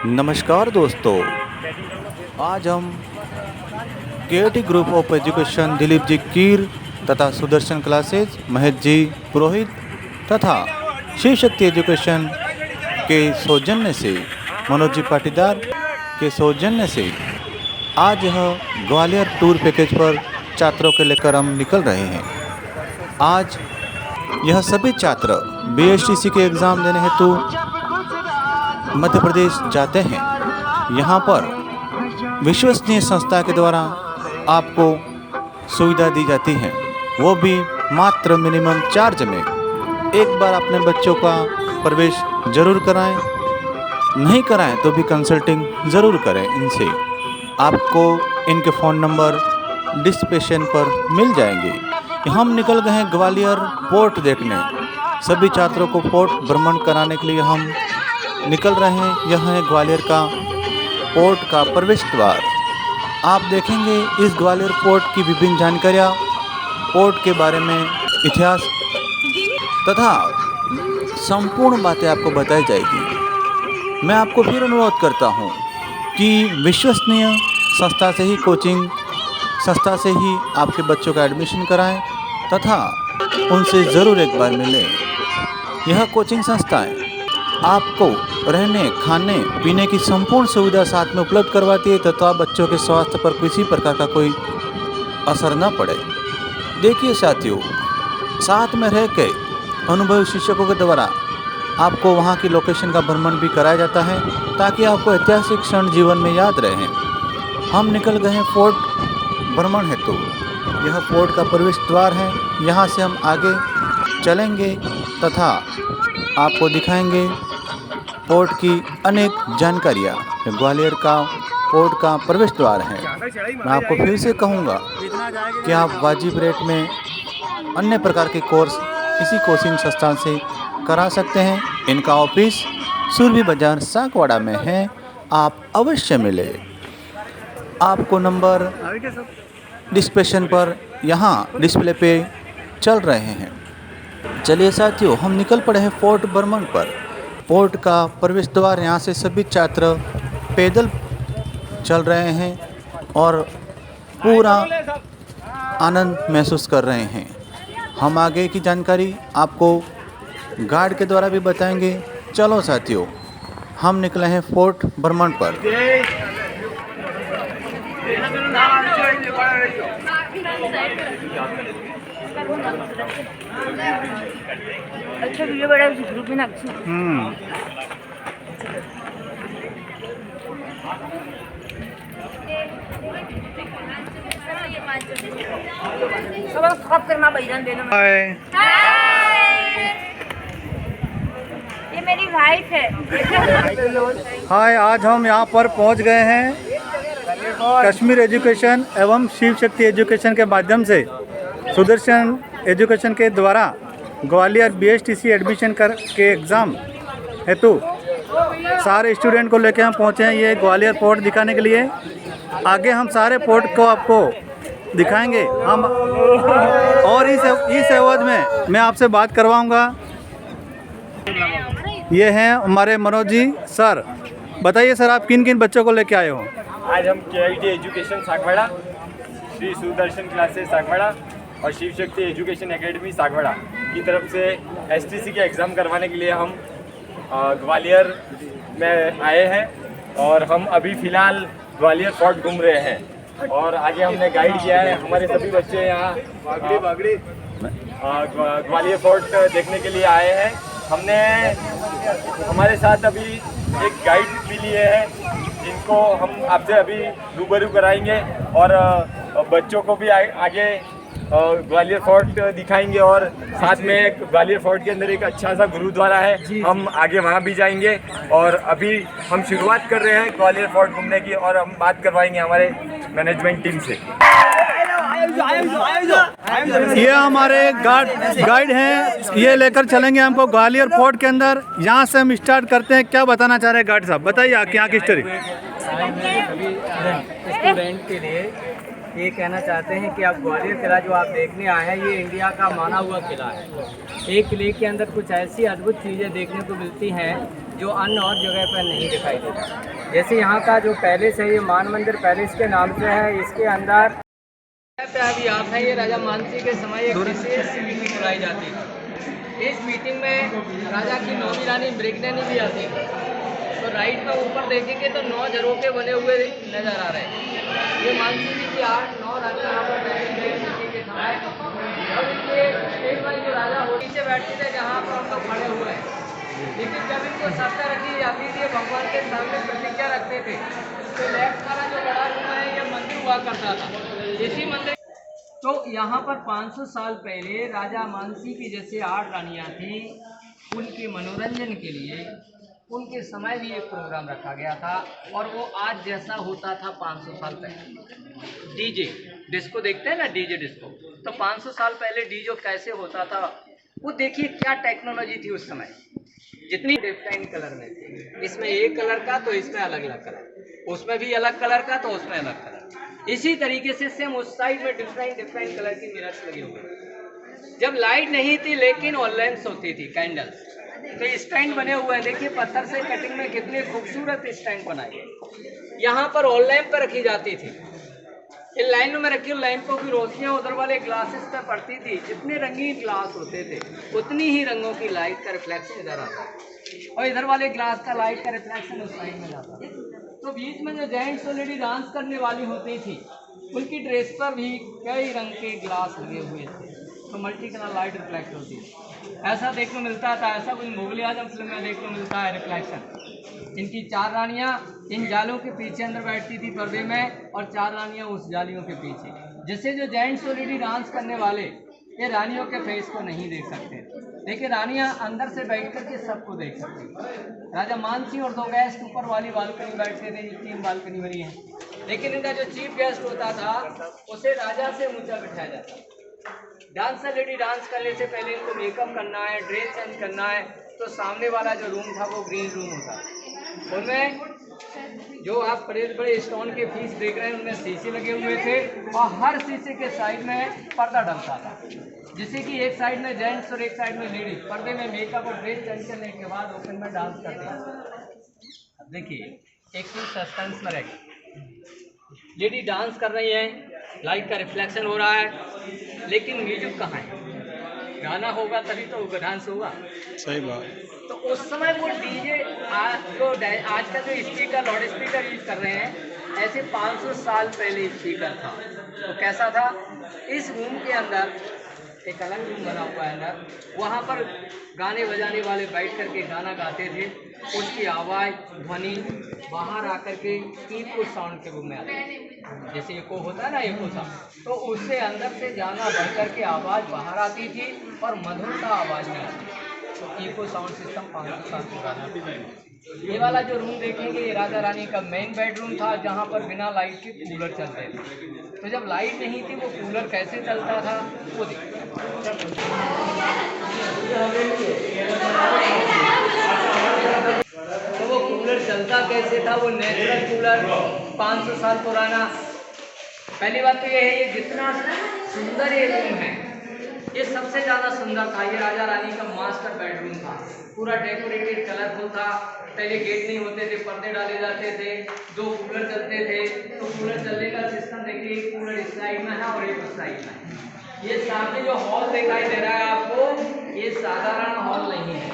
नमस्कार दोस्तों, आज हम केटी group of education Dilip ji कीर तथा सुदर्शन क्लासेज महेश जी पुरोहित तथा शिव शक्ति एजुकेशन के सौजन्य से मनोज जी पाटीदार के सौजन्य से आज यह ग्वालियर टूर पैकेज पर छात्रों के लेकर हम निकल रहे हैं। आज यह सभी छात्र बीएसटीसी के एग्ज़ाम देने हेतु मध्य प्रदेश जाते हैं। यहाँ पर विश्वसनीय संस्था के द्वारा आपको सुविधा दी जाती है, वो भी मात्र मिनिमम चार्ज में। एक बार अपने बच्चों का प्रवेश जरूर कराएं, नहीं कराएं तो भी कंसल्टिंग ज़रूर करें इनसे। आपको इनके फ़ोन नंबर डिस्क्रिप्शन पर मिल जाएंगे। हम निकल गए हैं ग्वालियर पोर्ट देखने। सभी छात्रों को पोर्ट भ्रमण कराने के लिए हम निकल रहे हैं। यह है ग्वालियर का पोर्ट का प्रवेश द्वार। आप देखेंगे इस ग्वालियर पोर्ट की विभिन्न जानकारियाँ, पोर्ट के बारे में इतिहास तथा संपूर्ण बातें आपको बताई जाएगी। मैं आपको फिर अनुरोध करता हूँ कि विश्वसनीय संस्था से ही कोचिंग संस्था से ही आपके बच्चों का एडमिशन कराएं तथा उनसे ज़रूर एक बार मिलें। यह कोचिंग संस्थाएं आपको रहने, खाने, पीने की संपूर्ण सुविधा साथ में उपलब्ध करवाती है तथा बच्चों के स्वास्थ्य पर किसी प्रकार का कोई असर न पड़े। देखिए साथियों, साथ में रह के अनुभवी शिक्षकों के द्वारा आपको वहाँ की लोकेशन का भ्रमण भी कराया जाता है ताकि आपको ऐतिहासिक क्षण जीवन में याद रहें। हम निकल गए हैं फोर्ट भ्रमण हेतु। यह फोर्ट का प्रवेश द्वार है। यहाँ से हम आगे चलेंगे तथा आपको दिखाएंगे पोर्ट की अनेक जानकारियाँ। ग्वालियर का पोर्ट का प्रवेश द्वार है। मैं आपको फिर से कहूँगा कि आप वाजिब रेट में अन्य प्रकार के कोर्स इसी कोचिंग संस्थान से करा सकते हैं। इनका ऑफिस सुरभि बाजार सागवाड़ा में है। आप अवश्य मिले। आपको नंबर डिस्क्रिप्शन पर यहाँ डिस्प्ले पे चल रहे हैं। चलिए साथियों, हम निकल पड़े हैं फोर्ट भ्रमण पर। पोर्ट का प्रवेश द्वार, यहाँ से सभी छात्र पैदल चल रहे हैं और पूरा आनंद महसूस कर रहे हैं। हम आगे की जानकारी आपको गाइड के द्वारा भी बताएंगे। चलो साथियों, हम निकले हैं फोर्ट भ्रमण पर। अच्छा वीडियो बड़ा ग्रुप में ना सब खप करना बैठन देना। हाय ये मेरी वाइफ है। हाय, आज हम यहाँ पर पहुँच गए हैं कश्मीर एजुकेशन एवं शिव शक्ति एजुकेशन के माध्यम से सुदर्शन एजुकेशन के द्वारा ग्वालियर बीएसटीसी एडमिशन के एग्ज़ाम हेतु सारे स्टूडेंट को लेकर हम पहुँचे हैं। ये ग्वालियर पोर्ट दिखाने के लिए। आगे हम सारे पोर्ट को आपको दिखाएंगे हम, और इस एवज में मैं आपसे बात करवाऊंगा। ये हैं हमारे मनोज जी। सर बताइए सर, आप किन किन बच्चों को लेके आए हो? आज हम KIT education Sagwara, Shri Sudarshan classes Sagwara और शिव शक्ति एजुकेशन एकेडमी सागवाड़ा की तरफ से एसटीसी के एग्ज़ाम करवाने के लिए हम ग्वालियर में आए हैं। और हम अभी फ़िलहाल ग्वालियर फोर्ट घूम रहे हैं और आगे हमने गाइड किया है। हमारे सभी बच्चे यहाँ ग्वालियर फोर्ट देखने के लिए आए हैं। हमने हमारे साथ अभी एक गाइड भी लिए हैं जिनको हम आपसे अभी रूबरू कराएंगे और बच्चों को भी आगे ग्वालियर फोर्ट दिखाएंगे। और साथ में ग्वालियर फोर्ट के अंदर एक अच्छा सा गुरुद्वारा है, हम आगे वहाँ भी जाएंगे। और अभी हम शुरुआत कर रहे हैं ग्वालियर फोर्ट घूमने की और हम बात करवाएंगे हमारे मैनेजमेंट टीम से। ये हमारे गाइड हैं, ये लेकर चलेंगे हमको ग्वालियर फोर्ट के अंदर। यहाँ से हम स्टार्ट करते हैं। क्या बताना चाह रहे हैं गाइड साहब, बताइए यहाँ की हिस्ट्री। सभी स्टूडेंट के लिए ये कहना चाहते हैं कि अब ग्वालियर किला जो आप देखने आए हैं ये इंडिया का माना हुआ किला है। एक किले के अंदर कुछ ऐसी अद्भुत चीज़ें देखने को मिलती हैं जो अन्य और जगह पर नहीं दिखाई देती। जैसे यहाँ का जो पैलेस है ये मान मंदिर पैलेस के नाम से है। इसके अंदर अभी आप हैं, ये राजा मानसिंह के समय एक विशेष मीटिंग बुलाई जाती थी। इस मीटिंग में राजा की नौवीं रानी मृगनयनी भी आती थी। तो राइट में ऊपर देखेंगे तो 9 झरोखे बने हुए नजर आ रहे हैं। ये मानसिंह जी की 8-9 रानी यहाँ पर बैठी गई मीटिंग के समय। और इनके स्टेज वाले जो राजा हो नीचे बैठते थे जहाँ पर हम लोग खड़े हुए हैं, लेकिन जब इनको सत्ता रखी जाती थी भगवान के सामने प्रतिज्ञा रखते थे। तो लेफ्ट वाला जो बड़ा रूम है ये मंदिर हुआ करता था। इसी मंदिर तो यहाँ पर 500 साल पहले राजा मानसिंह की जैसे 8 रानियाँ थीं, उनके मनोरंजन के लिए उनके समय भी एक प्रोग्राम रखा गया था। और वो आज जैसा होता था 500 साल पहले। डीजे डिस्को देखते हैं ना, डीजे डिस्को, तो 500 साल पहले डीजे कैसे होता था वो देखिए क्या टेक्नोलॉजी थी उस समय। जितनी डिफरेंट कलर में थी, इसमें एक कलर का तो इसमें अलग अलग कलर, उसमें भी अलग कलर का तो उसमें अलग कलर। इसी तरीके से सेम उस साइड में डिफरेंट कलर की मिरर्स लगे हुए। जब लाइट नहीं थी लेकिन और लैंप्स होती थी, कैंडल्स। तो स्टैंड बने हुए हैं, देखिए पत्थर से कटिंग में कितने खूबसूरत स्टैंड बनाए। यहाँ पर ऑल लैंप पर रखी जाती थी। इन लाइनों में रखी लैंपों की रोशनियाँ उधर वाले ग्लासेस पर पड़ती थी। जितने रंगीन ग्लास होते थे उतनी ही रंगों की लाइट का रिफ्लेक्शन इधर आता था और इधर वाले ग्लास का लाइट का रिफ्लेक्शन उस साइड में जाता था। तो बीच में जो जेंट्स और लेडी डांस करने वाली होती थी उनकी ड्रेस पर भी कई रंग के ग्लास लगे हुए थे, तो मल्टी कलर लाइट रिफ्लेक्ट होती थी। ऐसा देखने मिलता था, ऐसा कुछ मुगल आजम फिल्म में देखने मिलता है रिफ्लेक्शन। इनकी 4 रानियाँ इन जालों के पीछे अंदर बैठती थी पर्दे में, और 4 रानियाँ उस जालियों के पीछे। जैसे जो जेंट्स और लेडी डांस करने वाले ये रानियों के फेस को नहीं देख सकते, लेकिन रानियाँ अंदर से बैठ कर के सबको देख सकती। राजा मानसिंह और 2 गेस्ट ऊपर वाली बालकनी बैठते थे, 3 बालकनी बनी है। लेकिन इनका जो चीफ गेस्ट होता था उसे राजा से ऊंचा बिठाया जाता। डांसर लेडी डांस करने से पहले इनको मेकअप करना है, ड्रेस चेंज करना है, तो सामने वाला जो रूम था वो ग्रीन रूम होता। उनमें जो आप बड़े बड़े स्टोन के पीस देख रहे हैं उनमें शीशे लगे हुए थे, और हर शीशे के साइड में पर्दा डलता था, जिससे कि एक साइड में जेंट्स और एक साइड में लेडीज पर्दे में मेकअप और ड्रेस चेंज करने के बाद ओपन में डांस करते हैं। अब देखिए एक चीज सस्पेंस में रहेगी, लेडी डांस कर रही है, लाइट का रिफ्लेक्शन हो रहा है, लेकिन म्यूजिक कहाँ है? गाना होगा तभी तो डांस होगा। सही बात। तो उस समय वो डीजे आज का जो स्पीकर लाउड स्पीकर यूज कर रहे हैं, ऐसे 500 साल पहले स्पीकर था। तो कैसा था? इस रूम के अंदर एक अलग रूम बना हुआ है अंदर, वहाँ पर गाने बजाने वाले बैठ करके गाना गाते थे। उसकी आवाज़ ध्वनि बाहर आकर के इको साउंड के रूप में आती थी। जैसे इको होता है ना, इको साउंड, तो उससे अंदर से गाना बढ़ करके आवाज़ बाहर आती थी और मधुरता आवाज़ में आती थी। तो इको साउंड सिस्टम 500 साल पुराना। ये वाला जो रूम देखेंगे ये राजा रानी का मेन बेडरूम था, जहाँ पर बिना लाइट के कूलर चलते थे। तो जब लाइट नहीं थी वो कूलर कैसे चलता था वो देखिए। तो वो कूलर चलता कैसे था? वो नेचुरल कूलर 500 साल पुराना। पहली बात तो ये है, ये जितना सुंदर ये रूम है ये सबसे ज़्यादा सुंदर था। ये राजा रानी का मास्टर बेडरूम था, पूरा डेकोरेटेड कलरफुल था। पहले गेट नहीं होते थे, पर्दे डाले जाते थे, 2 कूलर चलते थे। तो कूलर चलने का सिस्टम देखिए, एक कूलर इस साइड में है और एक उस साइड में है। ये सामने जो हॉल दिखाई दे रहा है आपको, ये साधारण हॉल नहीं है।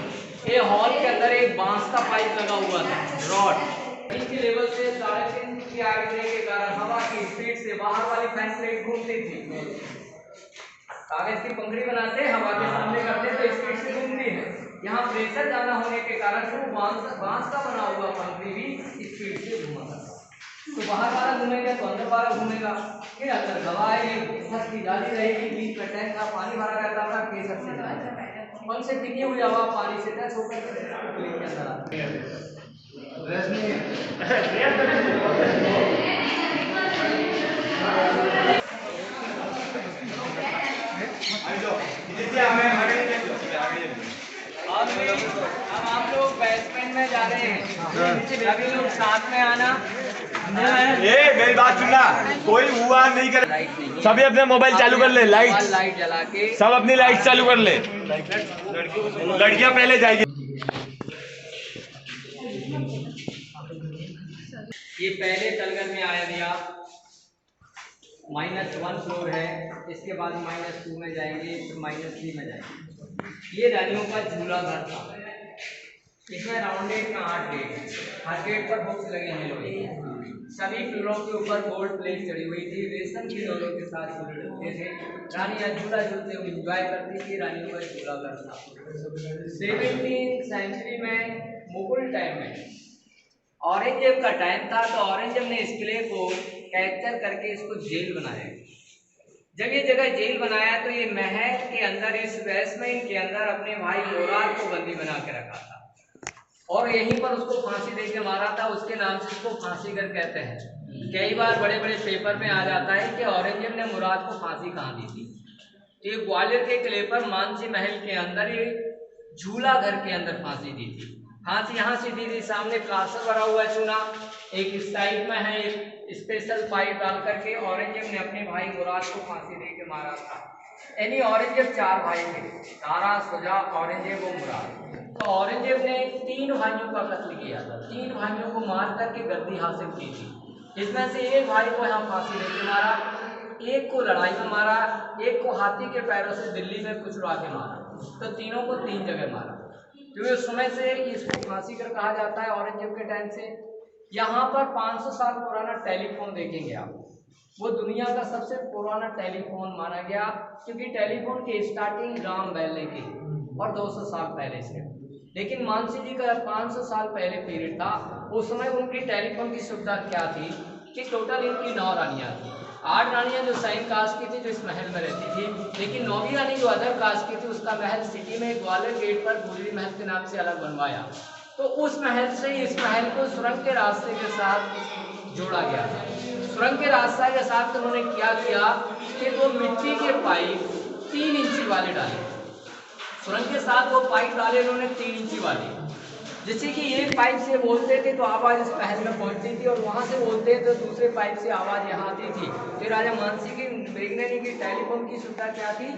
ये हॉल के अंदर एक बांस का पाइप लगा हुआ था, रॉड। नीचे लेवल से 3.5 फीट की हाइट रहने के कारण हवा की स्पीड से बाहर वाली फैन प्लेट घूमती थी। कागज की पंखड़ी बनाते हैं, हवा के सामने करते तो स्पीड से घूमती है। यहाँ प्रेशर ज़्यादा होने के कारण वो बांस का बना हुआ पंखड़ी भी स्पीड से घूमा। तो बाहर वाला घूमेगा तो अंदर वाला घूमेगा। फिर अंदर हवा आएगी, छत की जाली रहेगी, बीच में टैंक का पानी भरा रहता था, प्रेशर से पंख से टिकी हुई हवा पानी से टच होकर के अंदर आती है। अब आप लोग बेसमेंट में जा रहे हैं, अभी लोग साथ में आना। ए मेरी बात सुनना, कोई हुआ नहीं कर, लाइट नहीं है। सभी अपने मोबाइल चालू कर ले, लाइट लाइट जला के सब अपनी लाइट चालू कर ले, लड़कियां पहले जाएगी। ये पहले तलगर में आया भैया, -1 फ्लोर है, इसके बाद -2 में जाएंगे, फिर -3 में जाएंगे। ये रानियों का झूला घर था। इसमें राउंडेड का 8 गेट, हर गेट पर हुक्स लगे हैं लोहे के। सभी फ्लोरों के ऊपर गोल्ड प्लेट चढ़ी हुई थी, रेशम की डोरों के साथ झूले ढलते थे। रानियां झूला झूलते हुए इंजॉय करती थी। रानियों का झूला घर था। 17वीं सेंचुरी में मुगल टाइम में औरंगजेब का टाइम था, तो औरंगजेब ने इस किले को कैप्चर करके इसको जेल बनाया। जब ये जगह जेल बनाया तो ये महल के अंदर, इस बेसमेंट के अंदर अपने भाई मुराद को बंदी बना के रखा था और यहीं पर उसको फांसी दे के मारा था। उसके नाम से इसको फांसी घर कहते हैं। कई बार बड़े बड़े पेपर में आ जाता है कि औरंगजेब ने मुराद को फांसी कहाँ दी थी। तो ये ग्वालियर के किले पर मानसी महल के अंदर ये झूला घर के अंदर फांसी दी थी। फांसी यहाँ से दी थी, सामने कांसा भरा हुआ चूना, एक इस साइड में है, एक स्पेशल पाइप डाल करके औरंगजेब ने अपने भाई मुराद को फांसी दे के मारा था। यानी औरंगजेब 4 भाई थे, दारा, शुजा, औरंगजेब और मुराद। तो औरंगजेब ने 3 भाइयों का कत्ल किया था, 3 भाइयों को मार करके गद्दी हासिल की थी। इसमें से एक भाई को यहाँ फांसी दे के मारा, एक को लड़ाई में मारा, एक को हाथी के पैरों से दिल्ली में कुचलवा के मारा। तो तीनों को 3 जगह मारा। क्योंकि उस समय से इसको फांसी घर कहा जाता है औरंगजेब के टाइम से। यहाँ पर 500 साल पुराना टेलीफोन देखेंगे आप, वो दुनिया का सबसे पुराना टेलीफोन माना गया, क्योंकि टेलीफोन की स्टार्टिंग राम बैल ने की और 200 साल पहले से। लेकिन मानसी जी का 500 साल पहले पीरियड था। उस समय उनकी टेलीफोन की सुविधा क्या थी कि टोटल इनकी 9 रानियाँ थी। 8 रानियाँ जो सेम कास्ट की थी, जो इस महल में रहती थी, लेकिन 9वीं रानी जो अदर कास्ट की थी, उसका महल सिटी में ग्वालियर गेट पर गुजरी महल के नाम से अलग बनवाया। तो उस महल से इस महल को सुरंग के रास्ते के साथ जोड़ा गया था। सुरंग के रास्ते के साथ उन्होंने क्या किया कि वो मिट्टी के पाइप 3 इंची वाले डाले। सुरंग के साथ वो पाइप डाले उन्होंने 3 इंची वाले, जिससे कि एक पाइप से बोलते थे तो आवाज़ इस महल में पहुंचती थी और वहां से बोलते तो दूसरे पाइप से आवाज़ यहाँ आती थी। तो राजा मानसी की वैज्ञानिक की टेलीफोन की सुविधा क्या थी,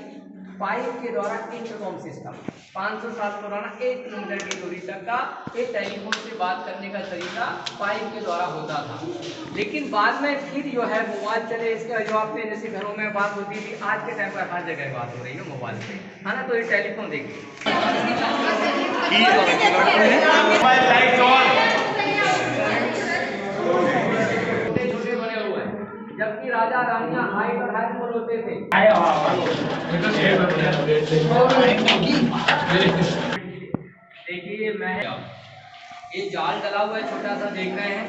पाइप के द्वारा इंटरकॉम सिस्टम। 500 साल पुराना 1 किलोमीटर की दूरी तक का एक टेलीफोन से बात करने का तरीका पाइप के द्वारा होता था। लेकिन बाद में फिर जो है मोबाइल चले, इसका जो आपने जैसे घरों में बात होती थी, आज के टाइम पर हर जगह बात हो रही है मोबाइल से, है ना। तो ये टेलीफोन देखिए, मोबाइल लाइट ऑन, छोटे बने हुए हैं, जबकि राजा रानियां हाइट और हाइट होते थे। देखिए मैं ये जाल डला हुआ है, छोटा सा देख रहे हैं,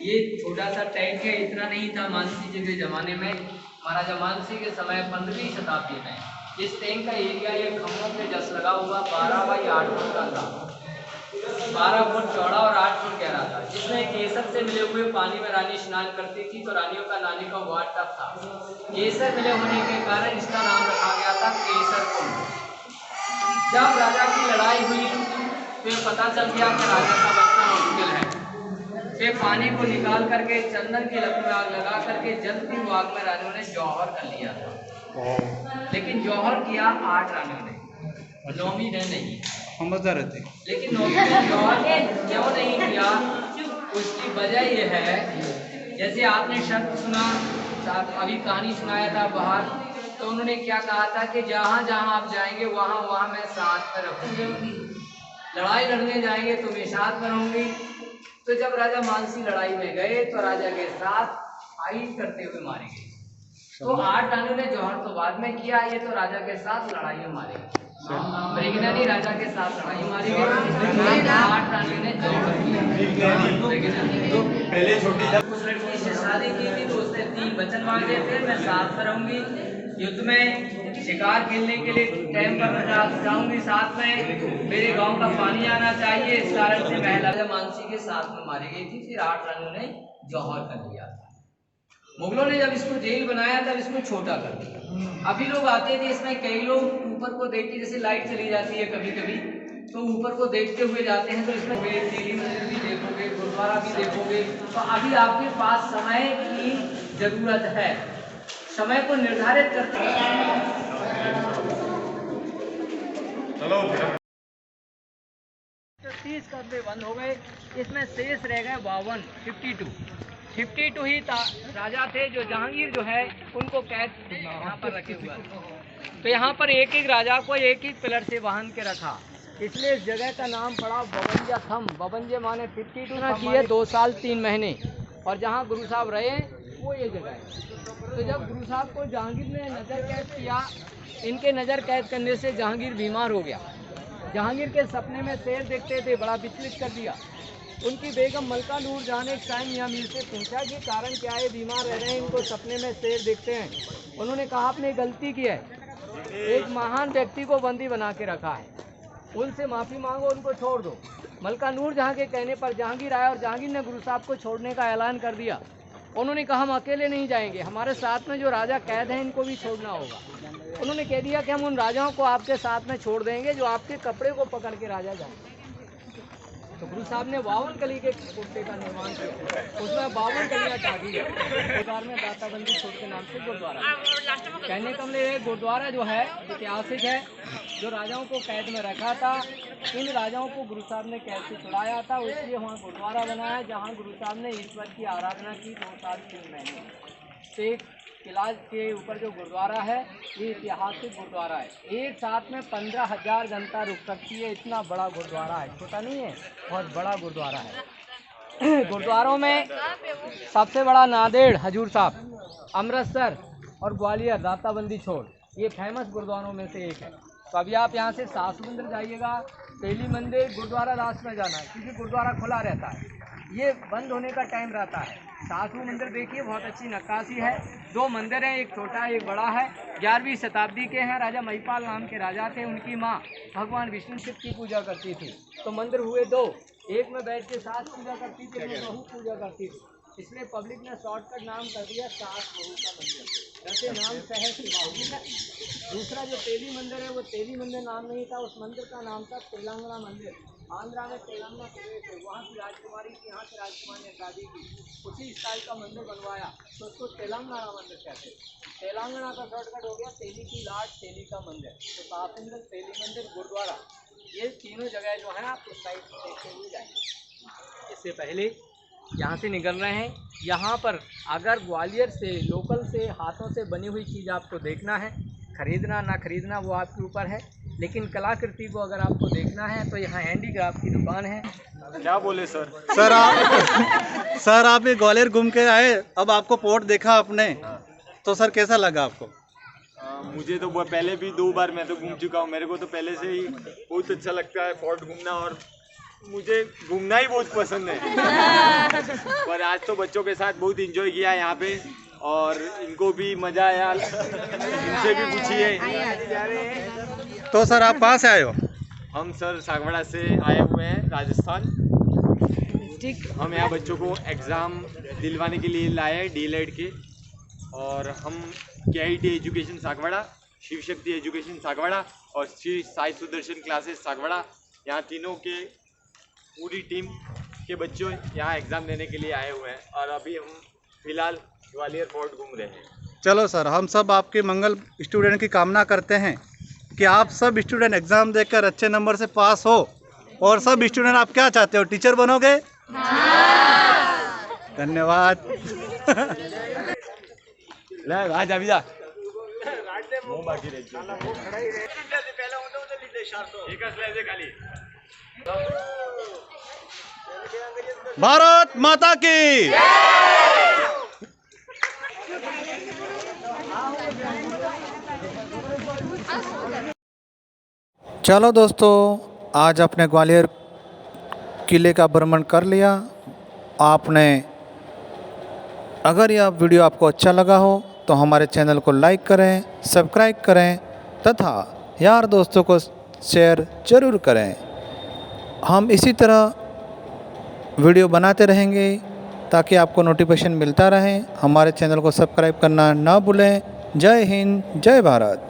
ये छोटा सा टैंक है। इतना नहीं था मानसी जी के जमाने में, महाराजा मानसी के समय 15वीं शताब्दी में इस टैंक का एरिया ये खम्भों पे जस लगा हुआ 12 बाई 8 फुट का था, 12 फुट चौड़ा और 8 फुट गहरा था, जिसमें केसर से मिले हुए पानी में रानी स्नान करती थी। तो रानियों का नानी का वाट टब था, केसर मिले होने के कारण इसका नाम रखा गया था केसर कुंड। जब राजा की लड़ाई हुई तो पता चल गया कि राजा का बचना मुश्किल है। फिर पानी को निकाल करके चंदन की लकड़ी में आग लगा करके जलती हुई आग में रानियों ने जौहर कर लिया था। लेकिन जौहर किया 8 रानियों ने, 9वीं ने नहीं। समझदार रहते। लेकिन 9वीं ने जौहर क्यों नहीं किया, उसकी वजह यह है, जैसे आपने शब्द सुना, अभी कहानी सुनाया था बाहर, तो उन्होंने क्या कहा था कि जहाँ जहाँ आप जाएंगे वहाँ वहाँ मैं साथ में रहूँगी, लड़ाई लड़ने जाएंगे तो मैं साथ में रहूँगी। तो जब राजा मानसी लड़ाई में गए तो राजा के साथ फाइट करते हुए मारे गए। तो 8 रानियों ने जौहर तो बाद में किया, ये तो राजा के साथ लड़ाई में मारे गए। ब्रिगेडियर राजा के साथ लड़ाई मारी गई, 8 रानियों ने जौहर किया। तो पहले छोटी उस लड़की से शादी की थी तो उसने 3 वचन मांगे थे, मैं साथ में रहूंगी, युद्ध में शिकार खेलने के लिए टाइम पर जाऊंगी, साथ में मेरे गांव का पानी आना चाहिए। इस कारण से महिला मानसी के साथ में मारी गई थी। फिर 8 रानियों ने जौहर कर लिया था। मुगलों ने जब इसको जेल बनाया तब इसको छोटा कर दिया। अभी लोग आते थे इसमें, कई लोग ऊपर को देख के, जैसे लाइट चली जाती है कभी कभी, तो ऊपर को देखते हुए जाते हैं तो इसमें देवी मंदिर भी देखोगे, गुरुद्वारा भी देखोगे। तो अभी आपके पास समय की जरूरत है, समय को निर्धारित करते चलो 30 कस्बे बंद हो गए, इसमें शेष रह गए 52 ही राजा थे जो जहांगीर जो है उनको कैद यहाँ पर रखे हुए थे। तो यहाँ पर एक एक राजा को एक एक पिलर से बांध के रखा, इसलिए इस जगह का नाम पड़ा बवंजा थम। बवंजे माने 52 की है, 2 साल 3 महीने। और जहाँ गुरु साहब रहे वो ये जगह है। तो जब गुरु साहब को जहांगीर ने नज़र कैद किया, इनके नज़र कैद करने से जहांगीर बीमार हो गया। जहांगीर के सपने में शेर देखते थे, बड़ा विचलित कर दिया। उनकी बेगम मलका नूर जहाँ ने एक टाइम मियाँ मीर से पूछा कि कारण क्या है, बीमार रह रहे हैं, इनको सपने में शेर देखते हैं। उन्होंने कहा आपने गलती की है, एक महान व्यक्ति को बंदी बना के रखा है, उनसे माफ़ी मांगो, उनको छोड़ दो। मलका नूर जहाँ के कहने पर जहांगीर आया और जहांगीर ने गुरु साहब को छोड़ने का ऐलान कर दिया। उन्होंने कहा हम अकेले नहीं जाएंगे, हमारे साथ में जो राजा कैद हैं इनको भी छोड़ना होगा। उन्होंने कह दिया कि हम उन राजाओं को आपके साथ में छोड़ देंगे जो आपके कपड़े को पकड़ के राजा जाएंगे। तो गुरु साहब ने 52 कली के कुर्ते का निर्माण किया, उसमें 52 कलियाँ टाँगी है। सरकार में दाताबंदी छोड़ के नाम से गुरुद्वारा। कहने का मतलब गुरुद्वारा जो है ऐतिहासिक है, जो राजाओं को कैद में रखा था, इन राजाओं को गुरु साहब ने कैद से छुड़ाया था, इसलिए वहाँ गुरुद्वारा बनाया जहाँ गुरु साहब ने ईश्वर की आराधना की 2 साल 3 महीने। एक किला के ऊपर जो गुरुद्वारा है ये ऐतिहासिक गुरुद्वारा है। एक साथ में 15,000 जनता रुक सकती है, इतना बड़ा गुरुद्वारा है, छोटा नहीं है, बहुत बड़ा गुरुद्वारा है। गुरुद्वारों में सबसे बड़ा नांदेड़ हजूर साहब, अमृतसर और ग्वालियर दाताबंदी छोड़, ये फेमस गुरुद्वारों में से एक है। तो अभी आप यहाँ से सासुमंदिर जाइएगा, तेली मंदिर, गुरुद्वारा रात में जाना है क्योंकि गुरुद्वारा खुला रहता है, ये बंद होने का टाइम रहता है। सासू मंदिर देखिए, बहुत अच्छी नक्काशी है। 2 मंदिर हैं, एक छोटा है एक बड़ा है। 11वीं शताब्दी के हैं, राजा महिपाल नाम के राजा थे, उनकी माँ भगवान विष्णु शिव की पूजा करती थी। तो मंदिर हुए 2, एक में बैठ के सास पूजा करती थी, एक में बहू पूजा करती थी, इसलिए पब्लिक ने शॉर्टकट नाम कर दिया सास बहू का मंदिर। वैसे नाम सहज बाहू है। दूसरा जो तेली मंदिर है वो तेली मंदिर नाम नहीं था, उस मंदिर का नाम था तेलंगाना मंदिर। आंध्रा में तेलंगाना प्रदेश है, वहाँ की राजकुमारी की, यहाँ की राजकुमारी ने शादी की, उसी स्टाइल का मंदिर बनवाया तो उसको तेलंगाना मंदिर कहते हैं। तेलंगाना का शॉर्टकट हो गया तेली की लाट, तेली का मंदिर। तो सासुमंदिर, तेली मंदिर, गुरुद्वारा, ये तीनों जगह जो है आप उस साइड देखते हुए जाएंगे। इससे पहले यहाँ से निकल रहे हैं, यहाँ पर अगर ग्वालियर से लोकल से हाथों से बनी हुई चीज़ आपको देखना है, खरीदना ना खरीदना वो आपके ऊपर है, लेकिन कलाकृति को अगर आपको देखना है तो यहाँ हैंडीक्राफ्ट की दुकान है। क्या बोले सर? सर आप ये ग्वालियर घूम के आए, अब आपको पोर्ट देखा आपने, तो सर कैसा लगा आपको? मुझे तो पहले भी 2 बार मैं तो घूम चुका हूँ, मेरे को तो पहले से ही बहुत अच्छा लगता है फोर्ट घूमना, और मुझे घूमना ही बहुत पसंद है। पर आज तो बच्चों के साथ बहुत इंजॉय किया यहाँ पे, और इनको भी मज़ा आया, इनसे भी पूछिए। तो सर आप कहाँ से आए हो? हम सर सागवाड़ा से आए हुए हैं, राजस्थान। ठीक, हम यहाँ बच्चों को एग्ज़ाम दिलवाने के लिए लाए हैं डीएलएड के, और हम KIT education Sagwara, Shiv Shakti education Sagwara और श्री साई सुदर्शन क्लासेस सागवाड़ा, यहाँ तीनों के पूरी टीम के बच्चों यहाँ एग्ज़ाम देने के लिए आए हुए हैं, और अभी हम फिलहाल ग्वालियर फोर्ट घूम रहे हैं। चलो सर, हम सब आपके मंगल स्टूडेंट की कामना करते हैं कि आप सब स्टूडेंट एग्ज़ाम देकर अच्छे नंबर से पास हो। और सब स्टूडेंट आप क्या चाहते हो, टीचर बनोगे? धन्यवाद। भारत माता की। चलो दोस्तों, आज आपने ग्वालियर किले का भ्रमण कर लिया। आपने अगर यह वीडियो आपको अच्छा लगा हो तो हमारे चैनल को लाइक करें, सब्सक्राइब करें तथा यार दोस्तों को शेयर ज़रूर करें। हम इसी तरह वीडियो बनाते रहेंगे ताकि आपको नोटिफिकेशन मिलता रहे। हमारे चैनल को सब्सक्राइब करना ना भूलें। जय हिंद, जय भारत।